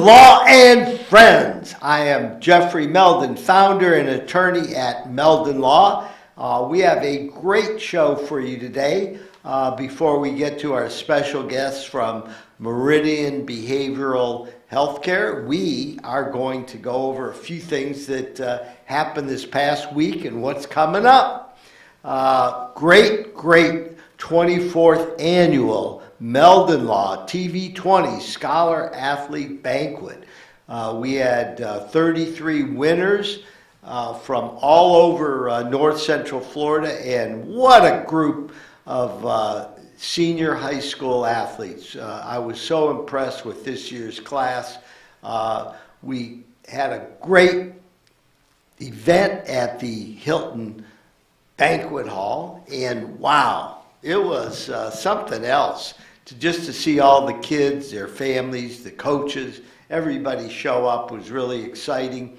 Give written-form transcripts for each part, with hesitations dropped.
Law and Friends. I am Jeffrey Meldon, founder and attorney at Meldon Law. We have a great show for you today. Before we get to our special guests from Meridian Behavioral Healthcare, we are going to go over a few things that happened this past week and what's coming up. Great 24th annual Meldon Law TV20 Scholar Athlete Banquet. We had 33 winners from all over North Central Florida, and what a group of senior high school athletes. I was so impressed with this year's class. We had a great event at the Hilton Banquet Hall, and wow, it was something else to see all the kids, their families, the coaches, everybody show up. Was really exciting.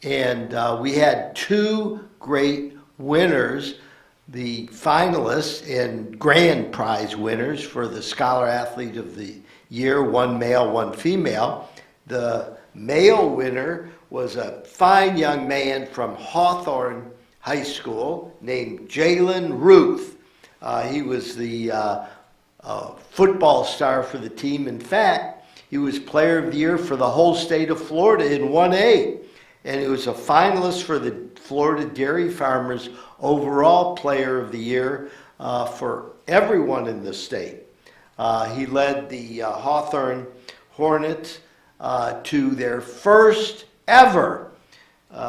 And we had two great winners, the finalists and grand prize winners for the Scholar Athlete of the Year, one male, one female. The male winner was a fine young man from Hawthorne High School named Jalen Ruth. He was the football star for the team. In fact, he was Player of the Year for the whole state of Florida in 1A. And he was a finalist for the Florida Dairy Farmers overall Player of the Year for everyone in the state. He led the Hawthorne Hornets to their first ever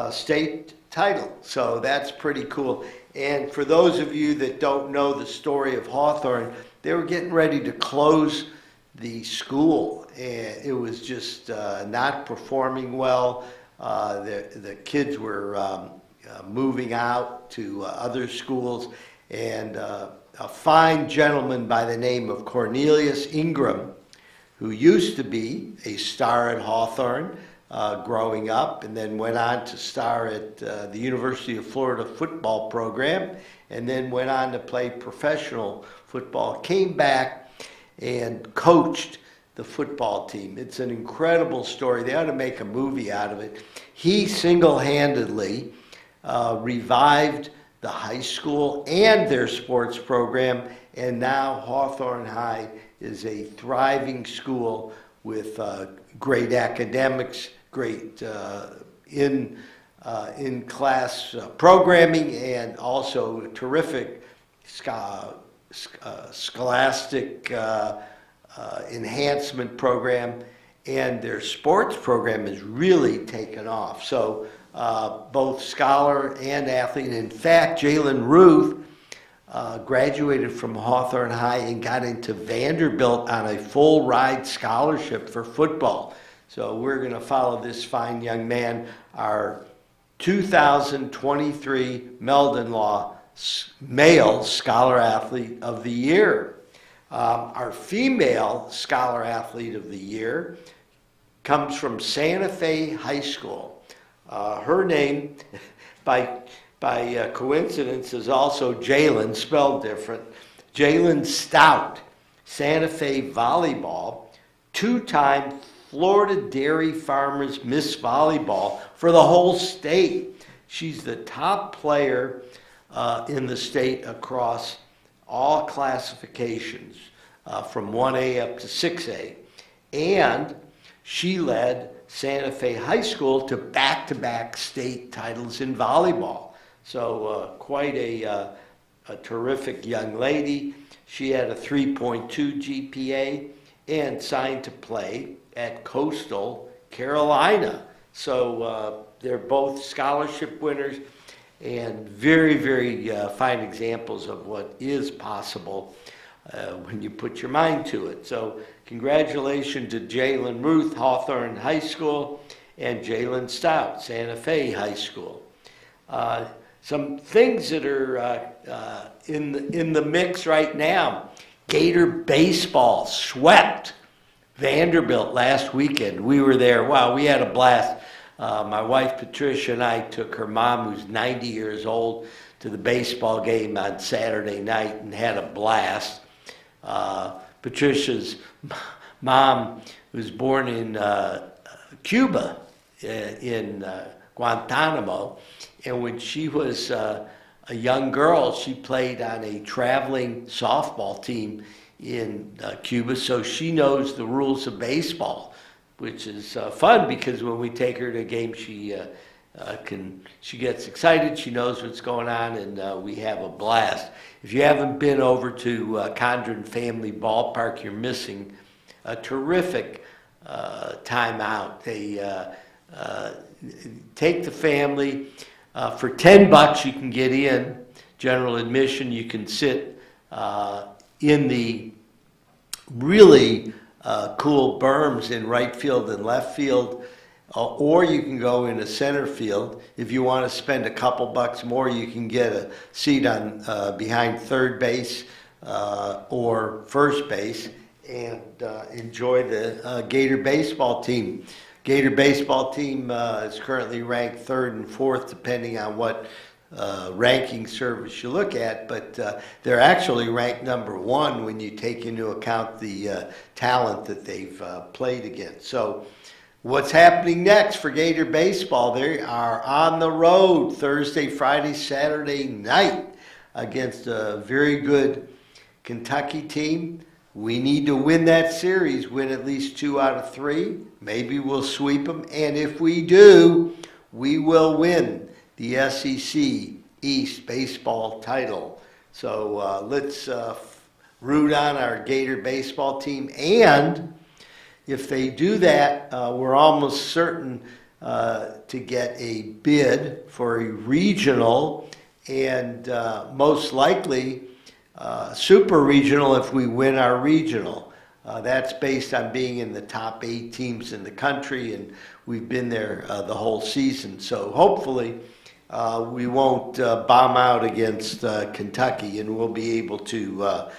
state title. So that's pretty cool. And for those of you that don't know the story of Hawthorne, they were getting ready to close the school. And it was just not performing well. The kids were moving out to other schools. And a fine gentleman by the name of Cornelius Ingram, who used to be a star at Hawthorne, growing up, and then went on to star at the University of Florida football program, and then went on to play professional football, came back and coached the football team. It's an incredible story. They ought to make a movie out of it. He single-handedly revived the high school and their sports program, and now Hawthorne High is a thriving school with great academics, great in-class programming, and also a terrific scholastic enhancement program. And their sports program has really taken off. So both scholar and athlete. In fact, Jalen Ruth graduated from Hawthorne High and got into Vanderbilt on a full ride scholarship for football. So we're going to follow this fine young man, our 2023 Meldon Law Male Scholar Athlete of the Year. Our female Scholar Athlete of the Year comes from Santa Fe High School. Her name, by coincidence, is also Jalen, spelled different. Jalen Stout, Santa Fe volleyball, two-time Florida Dairy Farmers Miss Volleyball for the whole state. She's the top player in the state across all classifications, from 1A up to 6A. And she led Santa Fe High School to back-to-back state titles in volleyball. So quite a terrific young lady. She had a 3.2 GPA and signed to play at Coastal Carolina. So they're both scholarship winners and very fine examples of what is possible when you put your mind to it. So congratulations to Jalen Ruth, Hawthorne High School, and Jalen Stout, Santa Fe High School. Some things that are in the mix right now. Gator baseball swept Vanderbilt last weekend. We were there. Wow, we had a blast. My wife Patricia and I took her mom, who's 90 years old, to the baseball game on Saturday night and had a blast. Patricia's mom was born in Cuba in Guantanamo. And when she was a young girl, she played on a traveling softball team in Cuba, so she knows the rules of baseball, which is fun because when we take her to a game, she gets excited, she knows what's going on, and we have a blast. If you haven't been over to Condren Family Ballpark, you're missing a terrific time out. They take the family. For $10 you can get in, general admission. You can sit in the really cool berms in right field and left field, or you can go in a center field. If you want to spend a couple bucks more, you can get a seat on behind third base or first base and enjoy the Gator baseball team. Gator baseball team is currently ranked third and fourth, depending on what ranking service you look at, but they're actually ranked number one when you take into account the talent that they've played against. So what's happening next for Gator baseball? They are on the road Thursday, Friday, Saturday night against a very good Kentucky team. We need to win that series, win at least 2 out of 3. Maybe we'll sweep them. And if we do, we will win the SEC East baseball title. So let's root on our Gator baseball team. And if they do that, we're almost certain to get a bid for a regional and most likely super regional if we win our regional. That's based on being in the top 8 teams in the country, and we've been there the whole season. So hopefully we won't bomb out against Kentucky, and we'll be able to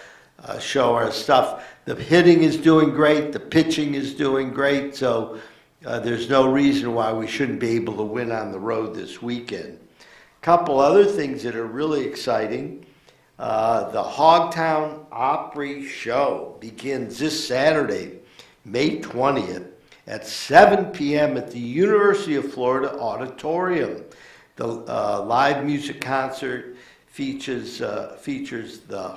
show our stuff. The hitting is doing great. The pitching is doing great. So there's no reason why we shouldn't be able to win on the road this weekend. A couple other things that are really exciting. The Hogtown Opry Show begins this Saturday, May 20th at 7 p.m. at the University of Florida Auditorium. The live music concert features the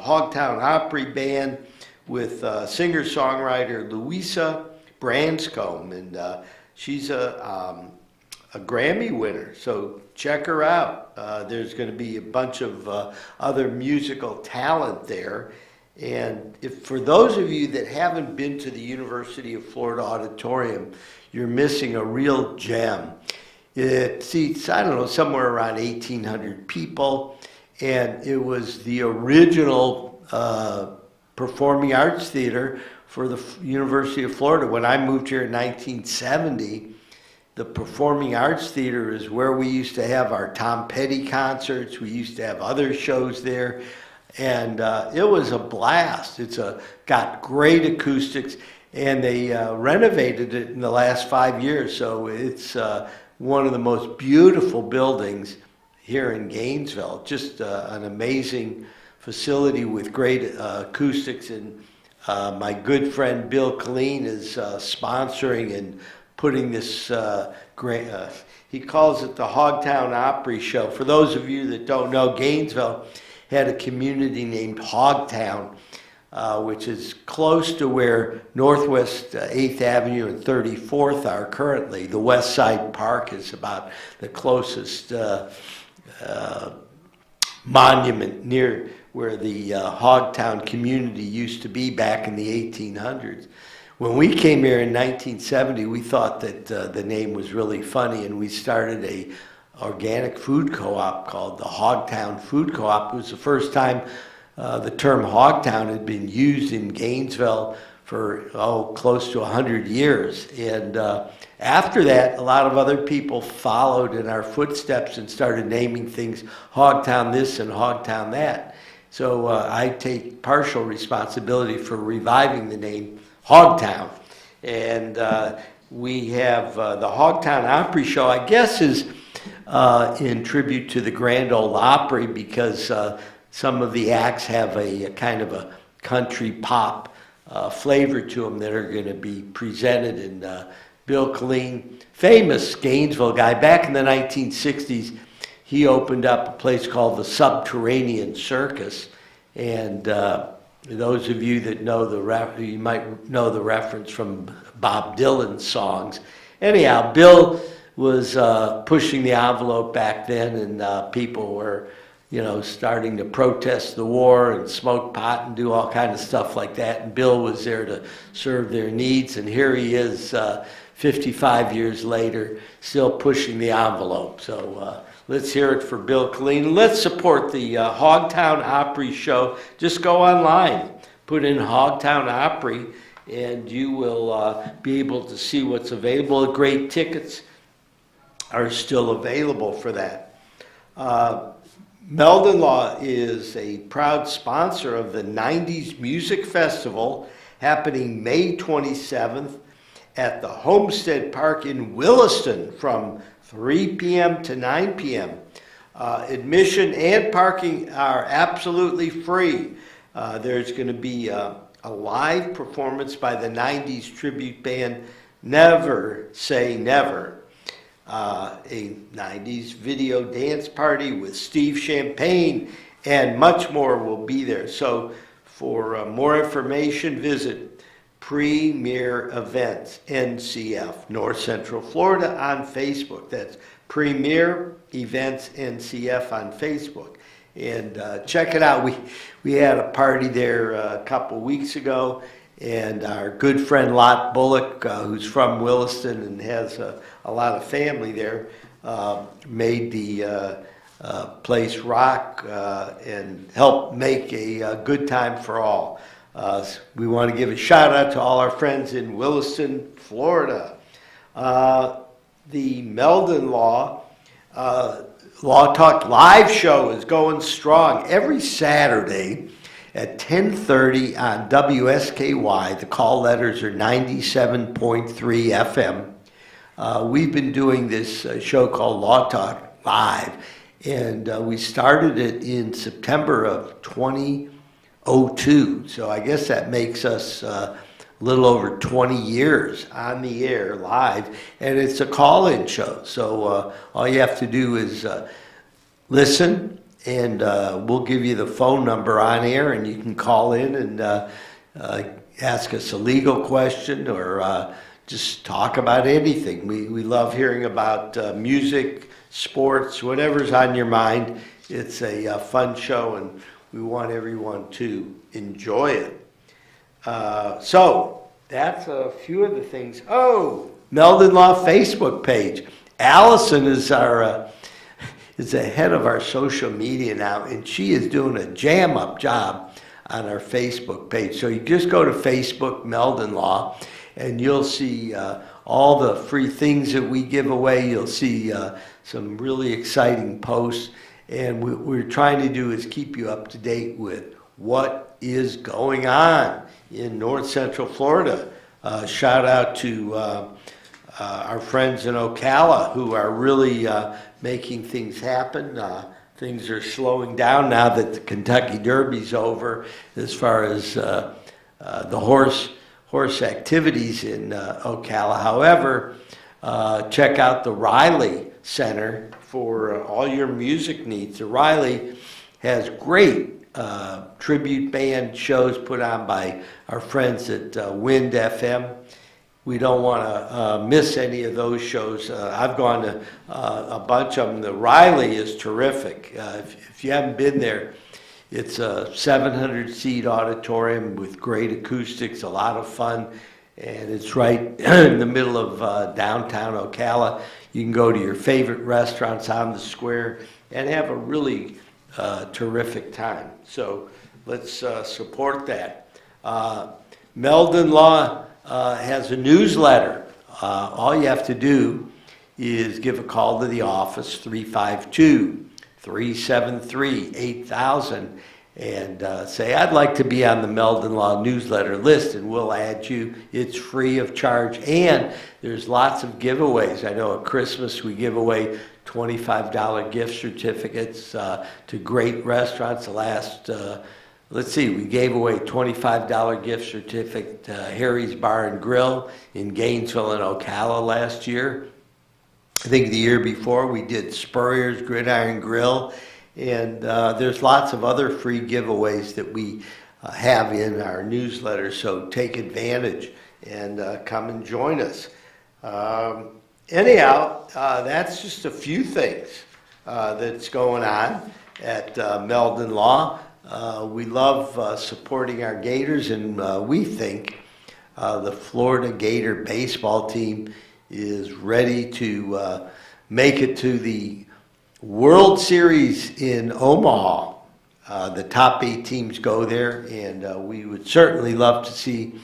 Hogtown Opry Band with singer-songwriter Louisa Branscombe, and she's a Grammy winner, so check her out. There's going to be a bunch of other musical talent there. And if for those of you that haven't been to the University of Florida Auditorium, you're missing a real gem. It seats, I don't know, somewhere around 1,800 people, and it was the original performing arts theater for the University of Florida. When I moved here in 1970, the Performing Arts Theater is where we used to have our Tom Petty concerts. We used to have other shows there, and it was a blast. It's got great acoustics, and they renovated it in the last 5 years, so it's one of the most beautiful buildings here in Gainesville. Just an amazing facility with great acoustics, and my good friend Bill Colleen is sponsoring and putting this he calls it the Hogtown Opry Show. For those of you that don't know, Gainesville had a community named Hogtown, which is close to where Northwest 8th Avenue and 34th are currently. The West Side Park is about the closest monument near where the Hogtown community used to be back in the 1800s. When we came here in 1970, we thought that the name was really funny, and we started a organic food co-op called the Hogtown Food Co-op. It was the first time the term Hogtown had been used in Gainesville for close to 100 years. And after that, a lot of other people followed in our footsteps and started naming things Hogtown this and Hogtown that. So I take partial responsibility for reviving the name Hogtown. And we have the Hogtown Opry Show, I guess, is in tribute to the Grand Ole Opry, because some of the acts have a kind of a country pop flavor to them that are going to be presented and Bill Paulin, famous Gainesville guy. Back in the 1960s, he opened up a place called the Subterranean Circus. And those of you that know you might know the reference from Bob Dylan's songs. Anyhow, Bill was pushing the envelope back then, and people were, starting to protest the war and smoke pot and do all kind of stuff like that. And Bill was there to serve their needs. And here he is, 55 years later, still pushing the envelope. So let's hear it for Bill Paulin. Let's support the Hogtown Opry show. Just go online, put in Hogtown Opry, and you will be able to see what's available. Great tickets are still available for that. Meldon Law is a proud sponsor of the 90s Music Festival happening May 27th at the Homestead Park in Williston from 3 p.m. to 9 p.m. Admission and parking are absolutely free. There's going to be a live performance by the 90s tribute band Never Say Never. A 90s video dance party with Steve Champagne and much more will be there. So for more information, visit Premier Events NCF, North Central Florida on Facebook. That's Premier Events NCF on Facebook. And check it out. We had a party there a couple weeks ago, and our good friend Lot Bullock, who's from Williston and has a lot of family there, made the place rock and helped make a good time for all. We want to give a shout out to all our friends in Williston, Florida. The Meldon Law Talk live show is going strong every Saturday at 10:30 on WSKY. The call letters are 97.3 FM. We've been doing this show called Law Talk Live, and we started it in September of 2002. So I guess that makes us a little over 20 years on the air live, and it's a call-in show. So all you have to do is listen, and we'll give you the phone number on air, and you can call in and ask us a legal question or just talk about anything. We love hearing about music, sports, whatever's on your mind. It's a fun show, and we want everyone to enjoy it. So that's a few of the things. Oh, Meldon Law Facebook page. Allison is the head of our social media now, and she is doing a jam-up job on our Facebook page. So you just go to Facebook, Meldon Law, and you'll see all the free things that we give away. You'll see some really exciting posts, and what we're trying to do is keep you up to date with what is going on in North Central Florida. Shout out to our friends in Ocala who are really making things happen. Things are slowing down now that the Kentucky Derby's over as far as the horse activities in Ocala. However, check out the Riley Center for all your music needs. The Riley has great tribute band shows put on by our friends at Wind FM. We don't want to miss any of those shows. I've gone to a bunch of them. The Riley is terrific. If you haven't been there, it's a 700-seat auditorium with great acoustics, a lot of fun, and it's right in the middle of downtown Ocala. You can go to your favorite restaurants on the square and have a really terrific time. So let's support that. Meldon Law has a newsletter. All you have to do is give a call to the office, 352-373-8000, and say, I'd like to be on the Meldon Law newsletter list, and we'll add you. It's free of charge, and there's lots of giveaways. I know at Christmas we give away $25 gift certificates to great restaurants. The last let's see, we gave away $25 gift certificate to Harry's Bar and Grill in Gainesville and Ocala last year. I think the year before we did Spurrier's Gridiron Grill, and there's lots of other free giveaways that we have in our newsletter, so take advantage and come and join us. Anyhow, that's just a few things that's going on at Meldon Law. We love supporting our Gators, and we think the Florida Gator baseball team is ready to make it to the World Series in Omaha. The top 8 teams go there, and we would certainly love to see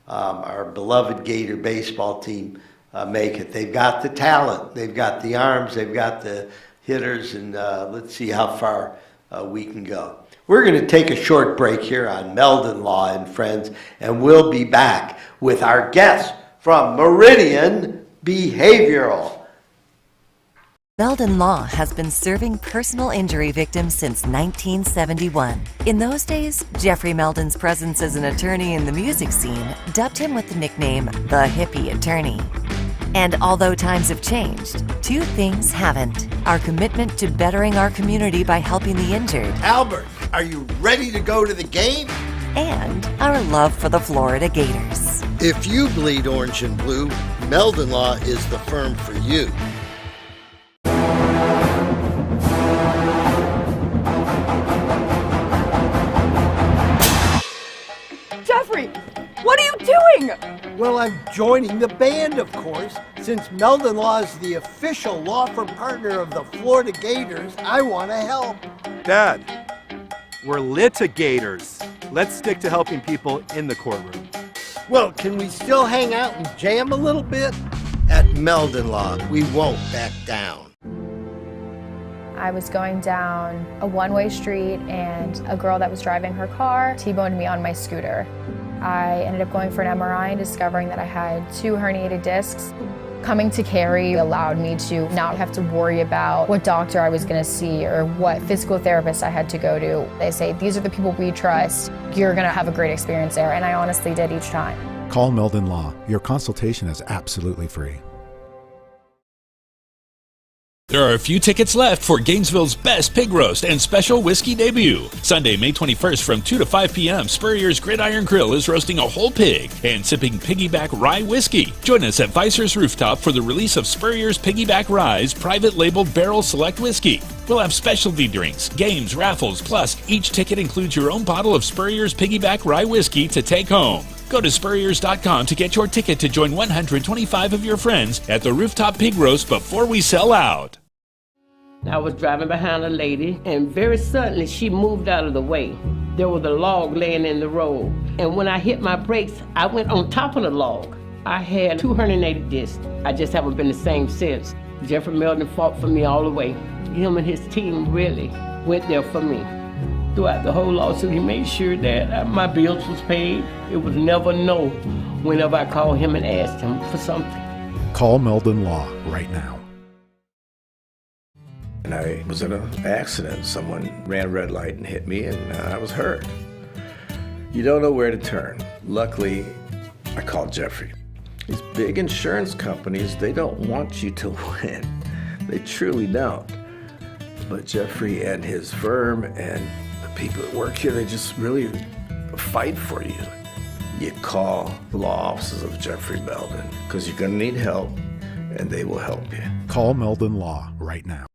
our beloved Gator baseball team make it. They've got the talent, they've got the arms, they've got the hitters, and let's see how far we can go. We're going to take a short break here on Meldon Law and Friends, and we'll be back with our guest from Meridian Behavioral. Meldon Law has been serving personal injury victims since 1971. In those days, Jeffrey Meldon's presence as an attorney in the music scene dubbed him with the nickname the Hippie Attorney. And although times have changed, 2 things haven't: our commitment to bettering our community by helping the injured, Albert, are you ready to go to the game? and our love for the Florida Gators. If you bleed orange and blue, Meldon Law is the firm for you. Jeffrey, what are you doing? Well, I'm joining the band, of course. Since Meldon Law is the official law firm partner of the Florida Gators, I want to help. Dad, we're litigators. Let's stick to helping people in the courtroom. Well, can we still hang out and jam a little bit? At Meldon Law, we won't back down. I was going down a one-way street and a girl that was driving her car T-boned me on my scooter. I ended up going for an MRI and discovering that I had 2 herniated discs. Coming to Cary allowed me to not have to worry about what doctor I was going to see or what physical therapist I had to go to. They say, these are the people we trust. You're going to have a great experience there, and I honestly did each time. Call Meldon Law. Your consultation is absolutely free. There are a few tickets left for Gainesville's best pig roast and special whiskey debut. Sunday, May 21st from 2 to 5 p.m., Spurrier's Gridiron Grill is roasting a whole pig and sipping Piggyback Rye Whiskey. Join us at Vicer's Rooftop for the release of Spurrier's Piggyback Rye's private labeled barrel select whiskey. We'll have specialty drinks, games, raffles, plus each ticket includes your own bottle of Spurrier's Piggyback Rye Whiskey to take home. Go to Spurriers.com to get your ticket to join 125 of your friends at the Rooftop Pig Roast before we sell out. I was driving behind a lady, and very suddenly she moved out of the way. There was a log laying in the road, and when I hit my brakes, I went on top of the log. I had 2 herniated discs. I just haven't been the same since. Jeffrey Meldon fought for me all the way. Him and his team really went there for me. Throughout the whole lawsuit, he made sure that my bills was paid. It was never no whenever I called him and asked him for something. Call Meldon Law right now. And I was in an accident. Someone ran a red light and hit me, and I was hurt. You don't know where to turn. Luckily, I called Jeffrey. These big insurance companies, they don't want you to win. They truly don't. But Jeffrey and his firm and the people that work here, they just really fight for you. You call the law offices of Jeffrey Meldon, because you're going to need help, and they will help you. Call Meldon Law right now.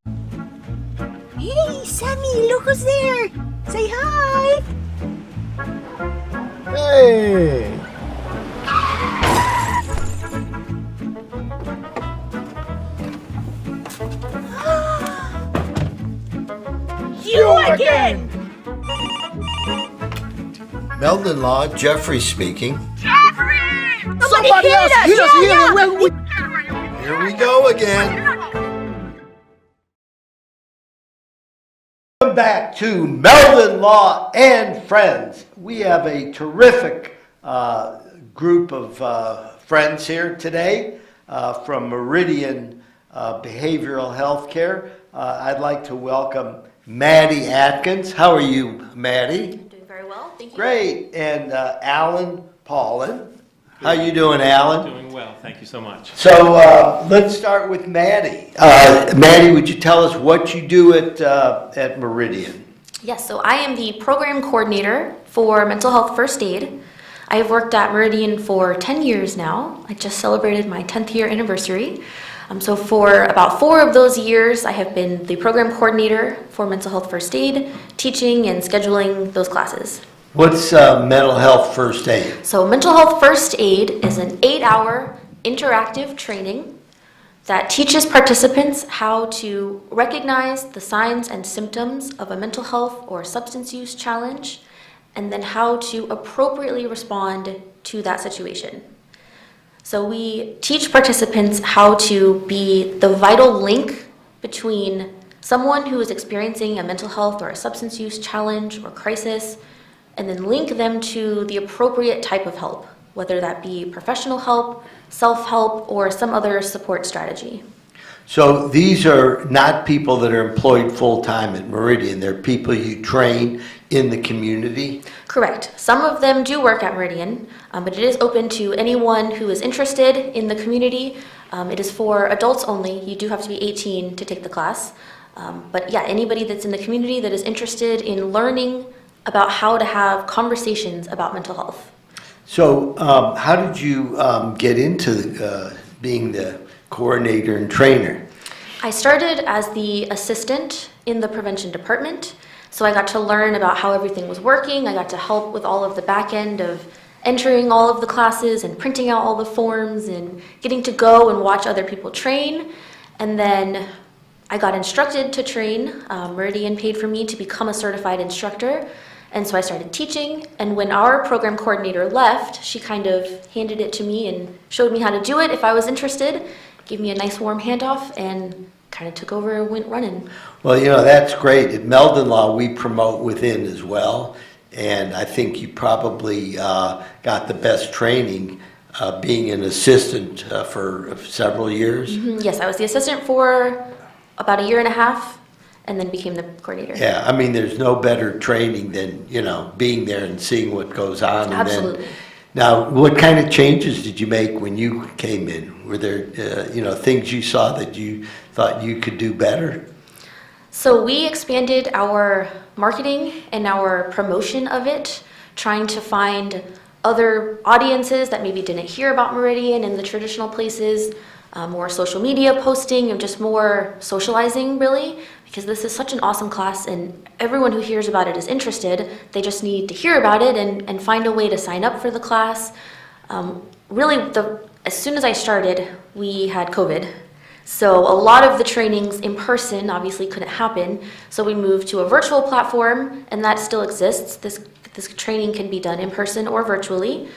Hey, Sammy, look who's there. Say hi. Hey! You again! Meldon Law, Jeffrey speaking. Jeffrey! Somebody else hit us! Here we go again. Welcome back to Meldon Law and Friends. We have a terrific group of friends here today from Meridian Behavioral Healthcare. I'd like to welcome Maddie Adkins. How are you, Maddie? I'm doing very very well. Thank you. Great. And Alan Paulin. How you doing, Alan? Doing well. Thank you so much. So let's start with Maddie. Maddie, would you tell us what you do at Meridian? Yes, so I am the program coordinator for mental health first aid. I have worked at Meridian for 10 years now. I just celebrated my 10th year anniversary. So for about 4 of those years, I have been the program coordinator for mental health first aid, teaching and scheduling those classes. What's mental health first aid? So mental health first aid is an 8-hour interactive training that teaches participants how to recognize the signs and symptoms of a mental health or substance use challenge, and then how to appropriately respond to that situation. So we teach participants how to be the vital link between someone who is experiencing a mental health or a substance use challenge or crisis, and then link them to the appropriate type of help, whether that be professional help, self-help, or some other support strategy. So these are not people that are employed full-time at Meridian. They're people you train in the community? Correct. Some of them do work at Meridian, but it is open to anyone who is interested in the community. It is for adults only. You do have to be 18 to take the class. But yeah, anybody that's in the community that is interested in learning about how to have conversations about mental health. So how did you get into being the coordinator and trainer? I started as the assistant in the prevention department. So I got to learn about how everything was working. I got to help with all of the back end of entering all of the classes and printing out all the forms and getting to go and watch other people train. And then I got instructed to train. Meridian paid for me to become a certified instructor. And so I started teaching, and when our program coordinator left, she kind of handed it to me and showed me how to do it if I was interested, gave me a nice warm handoff, and kind of took over and went running. Well, you know, that's great. At Meldon Law, we promote within as well, and I think you probably got the best training being an assistant for several years. Mm-hmm. Yes, I was the assistant for about 1.5 years. And then became the coordinator. Yeah, I mean, there's no better training than, you know, being there and seeing what goes on. Absolutely. And then, now, what kind of changes did you make when you came in? Were there, things you saw that you thought you could do better? So we expanded our marketing and our promotion of it, trying to find other audiences that maybe didn't hear about Meridian in the traditional places, more social media posting, and just more socializing, really. Because this is such an awesome class and everyone who hears about it is interested. They just need to hear about it and find a way to sign up for the class. As soon as I started, we had COVID. So a lot of the trainings in person obviously couldn't happen. So we moved to a virtual platform, and that still exists. This training can be done in person or virtually.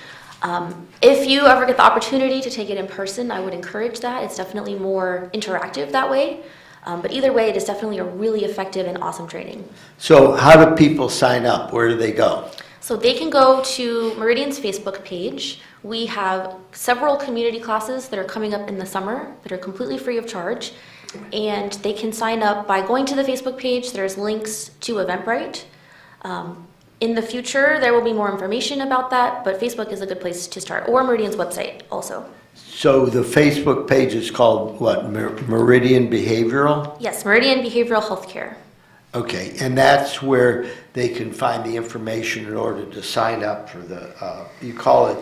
If you ever get the opportunity to take it in person, I would encourage that. It's definitely more interactive that way. But either way, it is definitely a really effective and awesome training. So how do people sign up? Where do they go? So they can go to Meridian's Facebook page. We have several community classes that are coming up in the summer that are completely free of charge. And they can sign up by going to the Facebook page. There's links to Eventbrite. In the future, there will be more information about that, but Facebook is a good place to start, or Meridian's website also. So the Facebook page is called what, Meridian Behavioral? Yes, Meridian Behavioral Healthcare. Okay, and that's where they can find the information in order to sign up for the, you call it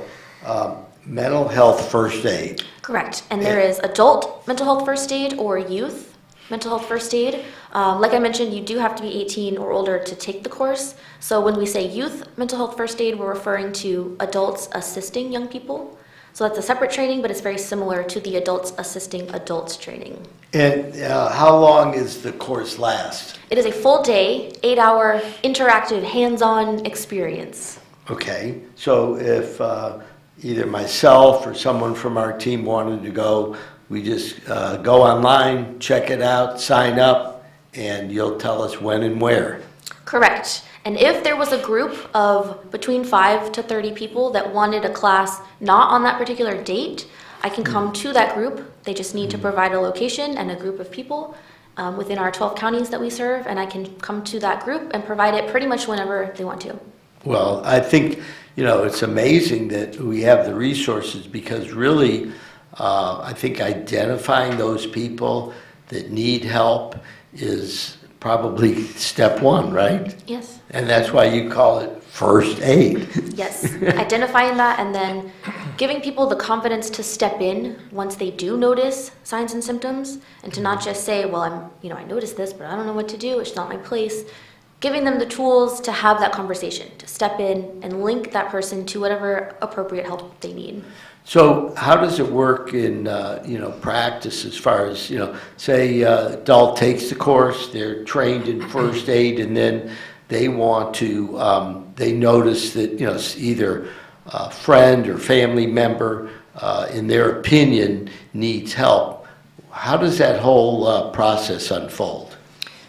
mental health first aid. Correct, and there is adult mental health first aid or youth mental health first aid. Like I mentioned, you do have to be 18 or older to take the course. So when we say youth mental health first aid, we're referring to adults assisting young people. So that's a separate training, but it's very similar to the adults assisting adults training. And how long is the course last? It is a full day, 8-hour interactive hands-on experience. Okay, so if either myself or someone from our team wanted to go, we just go online, check it out, sign up, and you'll tell us when and where. Correct. And if there was a group of between 5 to 30 people that wanted a class not on that particular date, I can come to that group. They just need to provide a location and a group of people within our 12 counties that we serve, and I can come to that group and provide it pretty much whenever they want to. Well, I think, it's amazing that we have the resources because really, I think identifying those people that need help is probably step one, right? Yes. And that's why you call it first aid. Yes, identifying that and then giving people the confidence to step in once they do notice signs and symptoms, and to not just say, well, I noticed this, but I don't know what to do, it's not my place. Giving them the tools to have that conversation, to step in and link that person to whatever appropriate help they need. So how does it work in, practice as far as, say adult takes the course, they're trained in first aid, and then they want to, they notice that, it's either a friend or family member, in their opinion, needs help. How does that whole process unfold?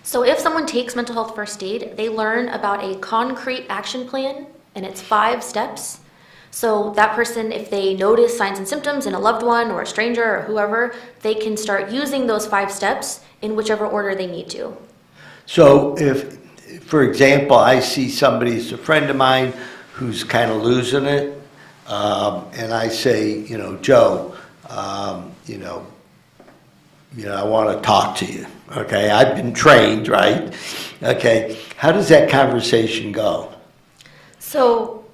So if someone takes mental health first aid, they learn about a concrete action plan, and it's 5 steps. So that person, if they notice signs and symptoms in a loved one or a stranger or whoever, they can start using those 5 steps in whichever order they need to. So if, for example, I see somebody, it's a friend of mine who's kind of losing it, and I say, Joe, I want to talk to you. Okay, I've been trained, right? Okay, how does that conversation go? So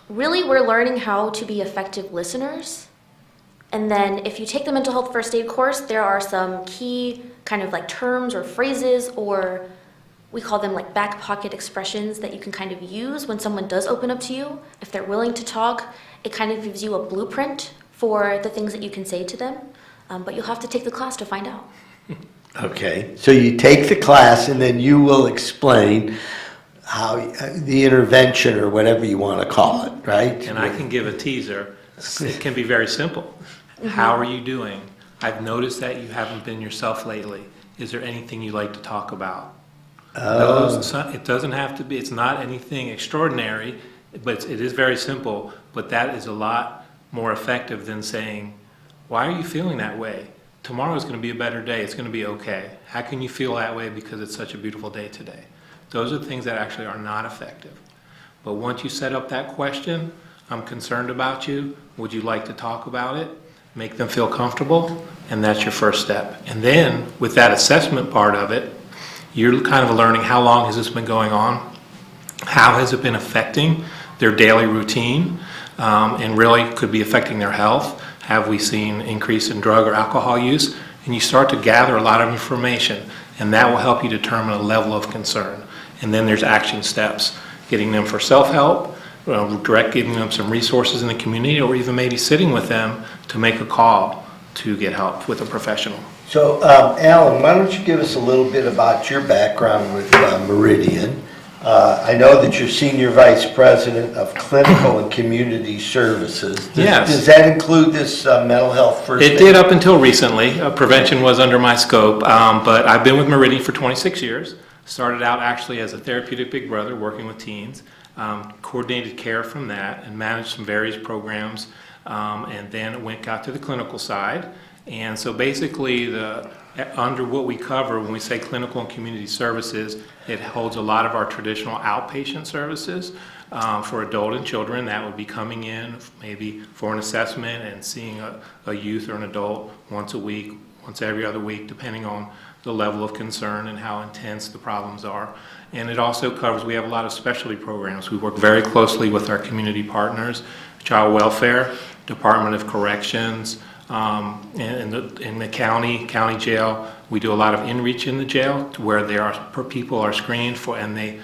really, we're learning how to be effective listeners. And then if you take the mental health first aid course, there are some key kind of like terms or phrases, or we call them like back pocket expressions that you can kind of use when someone does open up to you. If they're willing to talk, it kind of gives you a blueprint for the things that you can say to them. But you'll have to take the class to find out. Okay, so you take the class and then you will explain how the intervention or whatever you want to call it, right? And I can give a teaser. It can be very simple. How are you doing? I've noticed that you haven't been yourself lately. Is there anything you'd like to talk about? It doesn't have to be, it's not anything extraordinary, but it is very simple. But that is a lot more effective than saying, why are you feeling that way? Tomorrow is going to be a better day. It's going to be okay. How can you feel that way because it's such a beautiful day today? Those are things that actually are not effective. But once you set up that question, I'm concerned about you. Would you like to talk about it? Make them feel comfortable, and that's your first step. And then with that assessment part of it, you're kind of learning how long has this been going on? How has it been affecting their daily routine? And really could be affecting their health. Have we seen increase in drug or alcohol use? And you start to gather a lot of information, and that will help you determine a level of concern. And then there's action steps, getting them for self-help, giving them some resources in the community, or even maybe sitting with them to make a call to get help with a professional. So, Alan, why don't you give us a little bit about your background with Meridian? I know that you're Senior Vice President of Clinical and Community Services. Does that include this mental health first aid? It did up until recently. Prevention was under my scope, but I've been with Meridian for 26 years. Started out actually as a therapeutic big brother working with teens, coordinated care from that and managed some various programs, and then got to the clinical side. And so basically under what we cover when we say clinical and community services, it holds a lot of our traditional outpatient services for adult and children. That would be coming in maybe for an assessment and seeing a youth or an adult once a week, once every other week, depending on the level of concern and how intense the problems are. And it also covers, we have a lot of specialty programs. We work very closely with our community partners, Child Welfare, Department of Corrections, in the county jail. We do a lot of in-reach in the jail where people are screened for, and they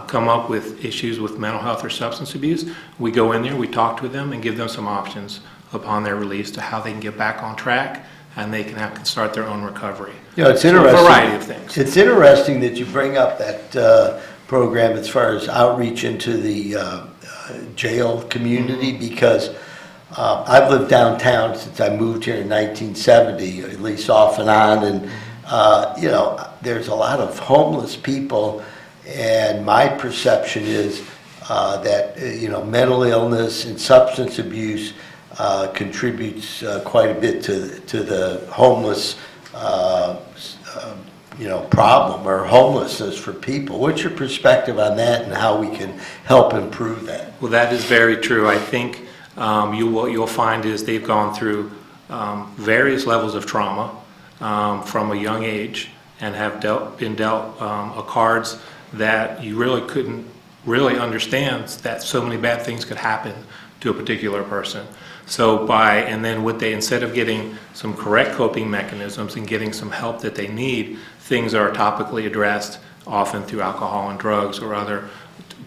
come up with issues with mental health or substance abuse. We go in there, we talk to them and give them some options upon their release to how they can get back on track and they can start their own recovery. It's interesting. So a variety of things. It's interesting that you bring up that program as far as outreach into the jail community, because I've lived downtown since I moved here in 1970, at least off and on, and there's a lot of homeless people, and my perception is that mental illness and substance abuse contributes quite a bit to the homeless problem or homelessness for people. What's your perspective on that and how we can help improve that? Well, that is very true. I think what you'll find is they've gone through various levels of trauma from a young age and have been dealt cards that you really couldn't really understand that so many bad things could happen to a particular person. So instead of getting some correct coping mechanisms and getting some help that they need, things are topically addressed, often through alcohol and drugs or other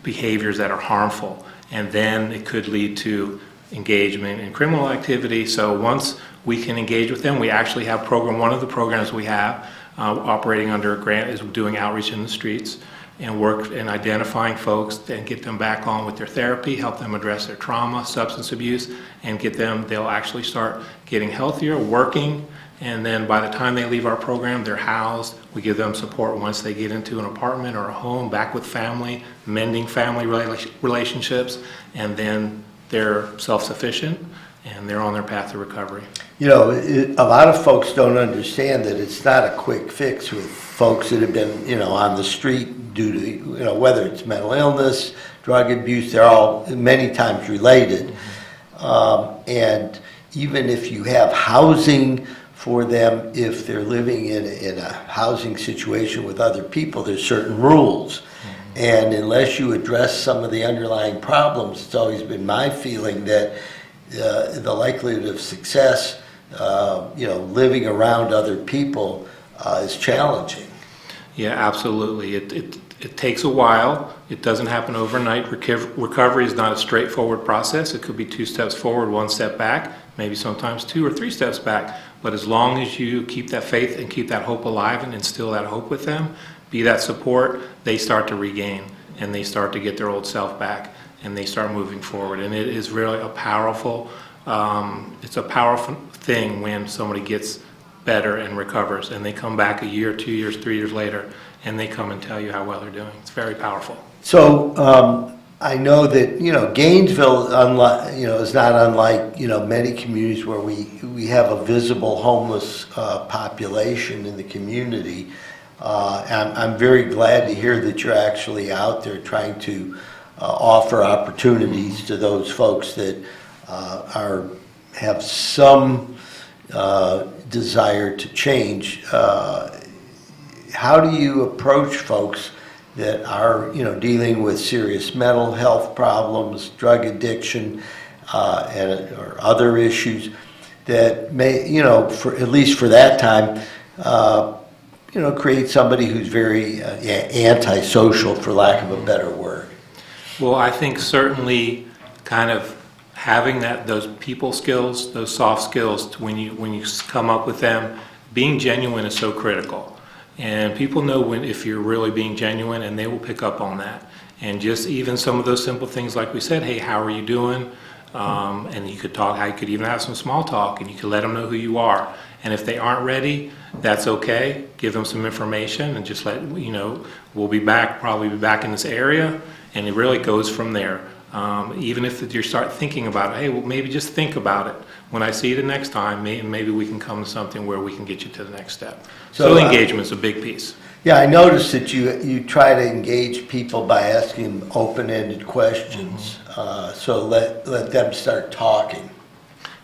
behaviors that are harmful. And then it could lead to engagement in criminal activity. So once we can engage with them, we actually have one of the programs we have operating under a grant is doing outreach in the streets and work in identifying folks and get them back on with their therapy, help them address their trauma, substance abuse, and they'll actually start getting healthier, working, and then by the time they leave our program, they're housed. We give them support once they get into an apartment or a home, back with family, mending family relationships, and then they're self-sufficient and they're on their path to recovery. A lot of folks don't understand that it's not a quick fix with folks that have been, on the street due to, whether it's mental illness, drug abuse, they're all many times related. And even if you have housing for them, if they're living in a housing situation with other people, there's certain rules. And unless you address some of the underlying problems, it's always been my feeling that the likelihood of success, living around other people is challenging. Yeah, absolutely. It takes a while. It doesn't happen overnight. Recovery is not a straightforward process. It could be 2 steps forward, 1 step back, maybe sometimes 2 or 3 steps back. But as long as you keep that faith and keep that hope alive and instill that hope with them, be that support, they start to regain and they start to get their old self back and they start moving forward. And it is really a powerful thing when somebody gets better and recovers and they come back a year, 2 years, 3 years later and they come and tell you how well they're doing. It's very powerful. So I know that Gainesville, is not unlike many communities where we have a visible homeless population in the community. I'm very glad to hear that you're actually out there trying to offer opportunities to those folks that have some desire to change. How do you approach folks that are dealing with serious mental health problems, drug addiction, or other issues that may, for at least for that time, create somebody who's very antisocial, for lack of a better word? Well, I think certainly kind of having those people skills, those soft skills, when you come up with them, being genuine is so critical. And people know if you're really being genuine, and they will pick up on that. And just even some of those simple things, like we said, hey, how are you doing? And you could talk. You could even have some small talk, and you could let them know who you are. And if they aren't ready, that's okay. Give them some information, and just let we'll be back. Probably be back in this area, and it really goes from there. Even if you start thinking about it, hey, well, maybe just think about it. When I see you the next time, maybe we can come to something where we can get you to the next step. So engagement's a big piece. Yeah, I noticed that you try to engage people by asking them open-ended questions. So let them start talking.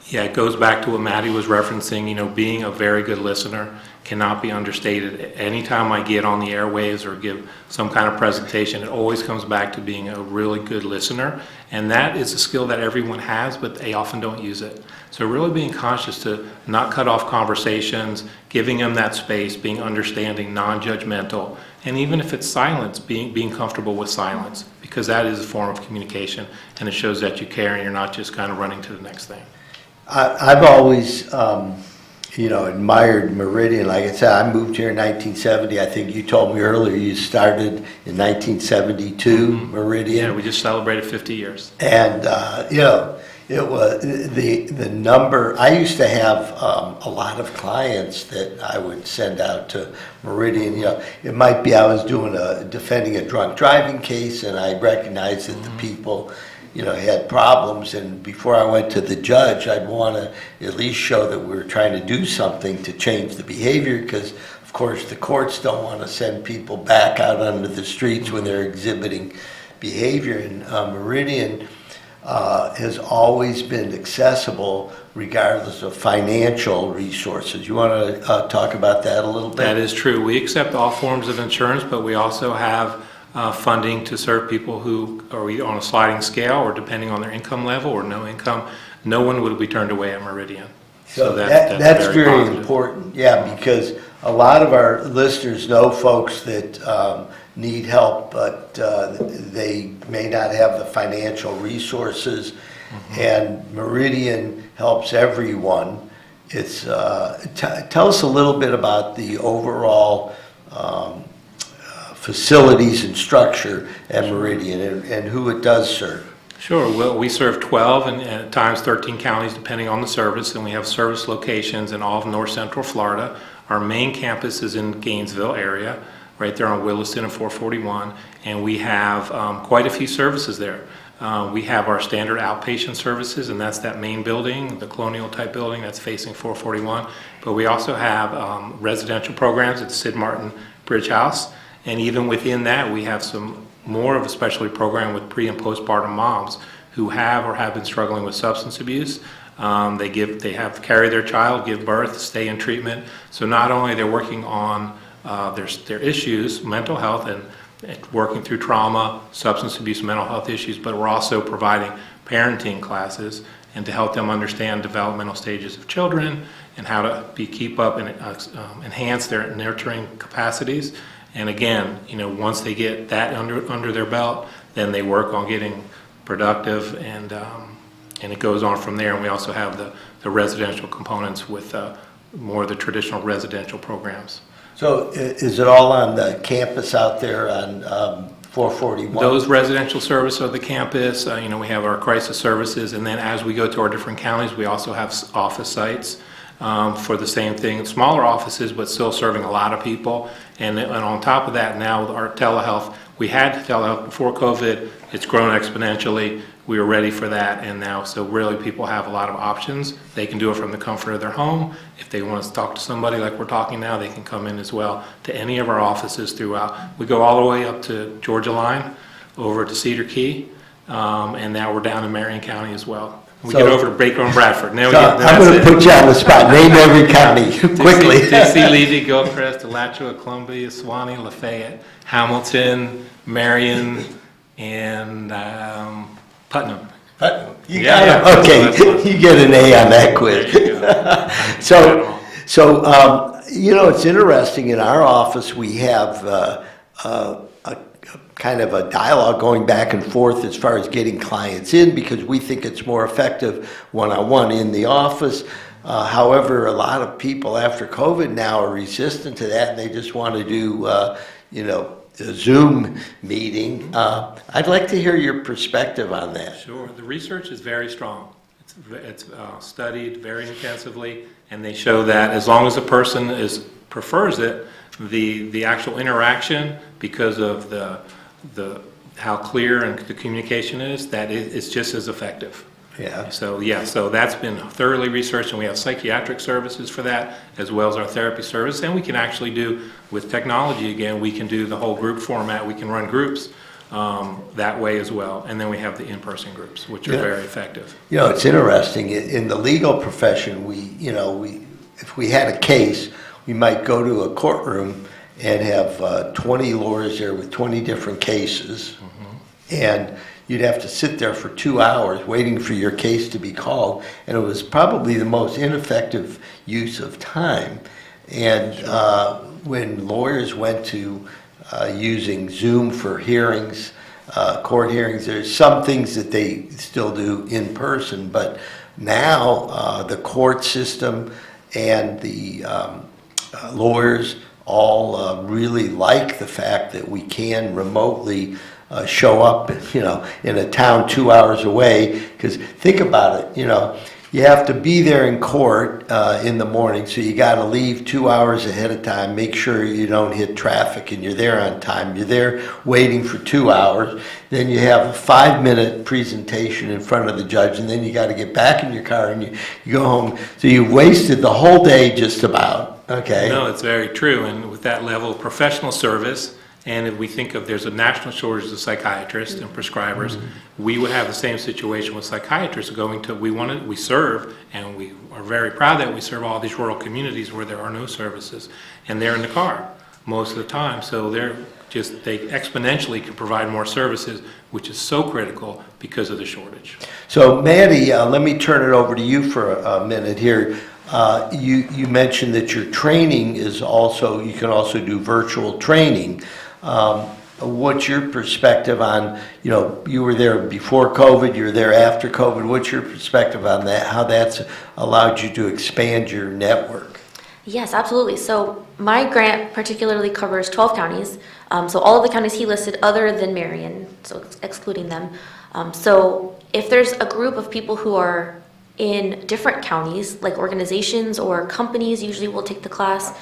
Yeah, it goes back to what Maddie was referencing. Being a very good listener cannot be understated. Anytime I get on the airwaves or give some kind of presentation, it always comes back to being a really good listener. And that is a skill that everyone has, but they often don't use it. So really being conscious to not cut off conversations, giving them that space, being understanding, non-judgmental, and even if it's silence, being comfortable with silence, because that is a form of communication, and it shows that you care and you're not just kind of running to the next thing. I've always, admired Meridian. Like I said, I moved here in 1970. I think you told me earlier you started in 1972, Meridian. Yeah, we just celebrated 50 years. And, it was the number. I used to have a lot of clients that I would send out to Meridian. It might be I was defending a drunk driving case, and I recognized that the people had problems, and before I went to the judge, I'd want to at least show that we were trying to do something to change the behavior, because of course, the courts don't want to send people back out onto the streets when they're exhibiting behavior. And Meridian has always been accessible regardless of financial resources. You want to talk about that a little bit? That is true. We accept all forms of insurance, but we also have funding to serve people who are either on a sliding scale or depending on their income level or no income. No one would be turned away at Meridian. So that's very important, yeah, because a lot of our listeners know folks that need help, but they may not have the financial resources, and Meridian helps everyone. It's tell us a little bit about the overall facilities and structure at Meridian and who it does serve. Sure. Well, we serve 12 and at times 13 counties depending on the service, and we have service locations in all of North Central Florida. Our main campus is in Gainesville area, right there on Williston and 441, and we have quite a few services there. We have our standard outpatient services, and that's that main building, the colonial type building that's facing 441, but we also have residential programs at Sid Martin Bridge House, and even within that we have some more of a specialty program with pre and postpartum moms who have or have been struggling with substance abuse. They have to carry their child, give birth, stay in treatment. So not only they're working on their issues, mental health, and working through trauma, substance abuse, mental health issues, but we're also providing parenting classes and to help them understand developmental stages of children and how to keep up and enhance their nurturing capacities. And again, once they get that under their belt, then they work on getting productive, and it goes on from there. And we also have the residential components with more of the traditional residential programs. So is it all on the campus out there on 441? Those residential services are the campus. We have our crisis services, and then as we go to our different counties, we also have office sites for the same thing. Smaller offices, but still serving a lot of people. And on top of that, now with our telehealth, we had telehealth before COVID. It's grown exponentially. We were ready for that, and now, so really people have a lot of options. They can do it from the comfort of their home. If they want to talk to somebody like we're talking now, they can come in as well to any of our offices throughout. We go all the way up to Georgia Line, over to Cedar Key, and now we're down in Marion County as well. We get over to Baker and Bradford. Now I'm going to put you on the spot. Name every county quickly. Dixie, Levy, Gilchrist, Alachua, Columbia, Suwannee, Lafayette, Hamilton, Marion, and Putnam. You got it. Okay, you get an A on that quiz. So it's interesting. In our office, we have a kind of a dialogue going back and forth as far as getting clients in, because we think it's more effective one-on-one in the office. However, a lot of people after COVID now are resistant to that, and they just want to do, a Zoom meeting. I'd like to hear your perspective on that. Sure. The research is very strong. It's studied very intensively, and they show that as long as the person prefers it, the actual interaction, because of the how clear and the communication is, that it's just as effective. Yeah. So that's been thoroughly researched, and we have psychiatric services for that, as well as our therapy service. And we can actually do, with technology again, we can do the whole group format. We can run groups that way as well. And then we have the in-person groups, which are very effective. It's interesting. In the legal profession, if we had a case, we might go to a courtroom and have 20 lawyers there with 20 different cases. And you'd have to sit there for 2 hours waiting for your case to be called, and it was probably the most ineffective use of time. And when lawyers went to using Zoom for hearings, court hearings, there's some things that they still do in person, but now the court system and the lawyers all really like the fact that we can remotely show up, in a town 2 hours away. Because think about it, you have to be there in court in the morning, so you got to leave 2 hours ahead of time, make sure you don't hit traffic, and you're there on time. You're there waiting for 2 hours. Then you have a 5-minute presentation in front of the judge, and then you got to get back in your car and you go home. So you've wasted the whole day just about. Okay. No, it's very true. And with that level of professional service, and if we think of there's a national shortage of psychiatrists and prescribers, we would have the same situation with psychiatrists going to, we serve, and we are very proud that we serve all these rural communities where there are no services, and they're in the car most of the time. So they exponentially can provide more services, which is so critical because of the shortage. So Maddie, let me turn it over to you for a minute here. You mentioned that your training is also, you can also do virtual training. What's your perspective on, you were there before COVID, you're there after COVID. What's your perspective on that, how that's allowed you to expand your network? Yes, absolutely. So my grant particularly covers 12 counties. So all of the counties he listed other than Marion, so excluding them. So if there's a group of people who are in different counties, like organizations or companies usually will take the class,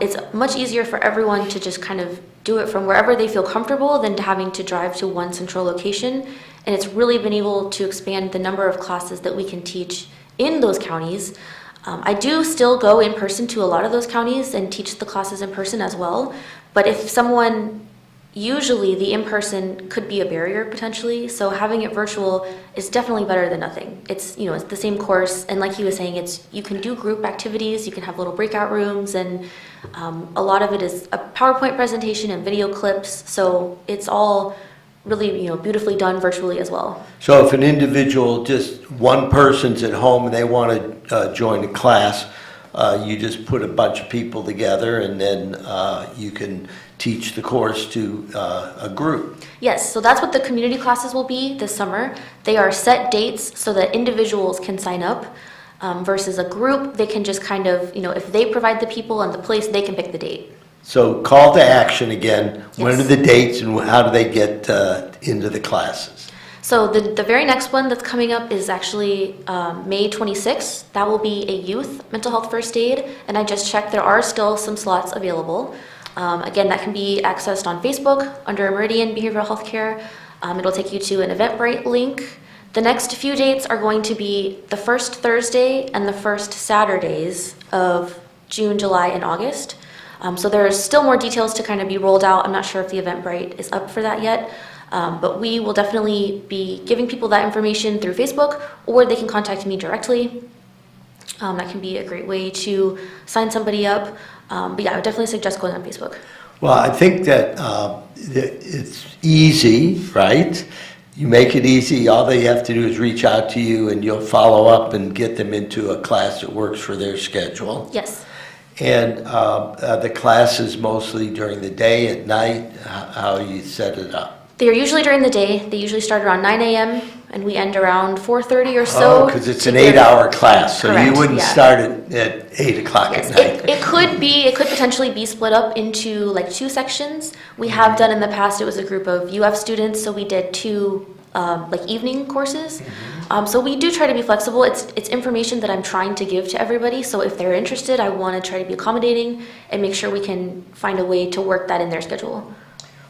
it's much easier for everyone to just kind of do it from wherever they feel comfortable than to having to drive to one central location. And it's really been able to expand the number of classes that we can teach in those counties. I do still go in person to a lot of those counties and teach the classes in person as well. But if someone, usually the in-person could be a barrier potentially. So having it virtual is definitely better than nothing. It's, it's the same course. And like he was saying, you can do group activities, you can have little breakout rooms, and a lot of it is a PowerPoint presentation and video clips. So it's all really, beautifully done virtually as well. So if an individual, just one person's at home and they want to join a class, you just put a bunch of people together and then you can teach the course to a group. Yes, so that's what the community classes will be this summer. They are set dates so that individuals can sign up versus a group. They can just kind of, if they provide the people and the place, they can pick the date. So call to action again. Yes. When are the dates and how do they get into the classes? So the very next one that's coming up is actually May 26th. That will be a youth mental health first aid. And I just checked, there are still some slots available. Again, that can be accessed on Facebook under Meridian Behavioral Healthcare. It'll take you to an Eventbrite link. The next few dates are going to be the first Thursday and the first Saturdays of June, July, and August. So there's still more details to kind of be rolled out. I'm not sure if the Eventbrite is up for that yet. But we will definitely be giving people that information through Facebook, or they can contact me directly. That can be a great way to sign somebody up. But yeah, I would definitely suggest going on Facebook. Well, I think that it's easy, right? You make it easy. All they have to do is reach out to you and you'll follow up and get them into a class that works for their schedule. Yes. And the class is mostly during the day, at night, how you set it up? They are usually during the day. They usually start around 9 a.m. and we end around 4:30 or so. Oh, because it's an 8-hour class, so Correct, you wouldn't start it at 8 o'clock Yes, at night. it could potentially be split up into like 2 sections. We have done in the past, it was a group of UF students, so we did 2 like evening courses. So we do try to be flexible. It's information that I'm trying to give to everybody. So if they're interested, I want to try to be accommodating and make sure we can find a way to work that in their schedule.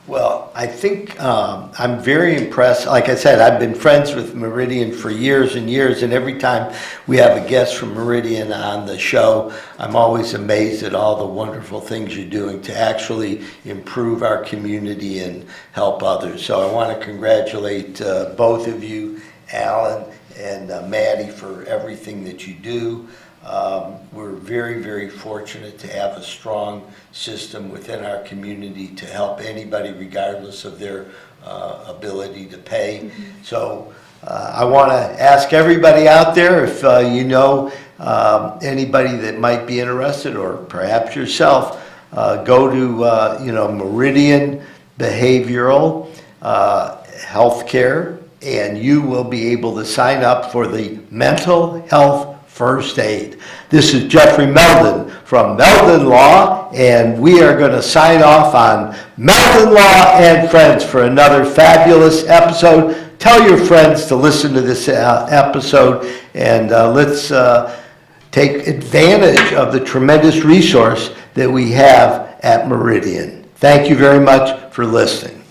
Well, I think I'm very impressed. Like I said, I've been friends with Meridian for years and years, and every time we have a guest from Meridian on the show, I'm always amazed at all the wonderful things you're doing to actually improve our community and help others. So I want to congratulate both of you, Alan and Maddie, for everything that you do. We're very, very fortunate to have a strong system within our community to help anybody regardless of their ability to pay. So I want to ask everybody out there, if you know anybody that might be interested, or perhaps yourself, go to Meridian Behavioral Healthcare, and you will be able to sign up for the mental health first aid. This is Jeffrey Meldon from Meldon Law, and we are going to sign off on Meldon Law and Friends for another fabulous episode. Tell your friends to listen to this episode, and let's take advantage of the tremendous resource that we have at Meridian. Thank you very much for listening.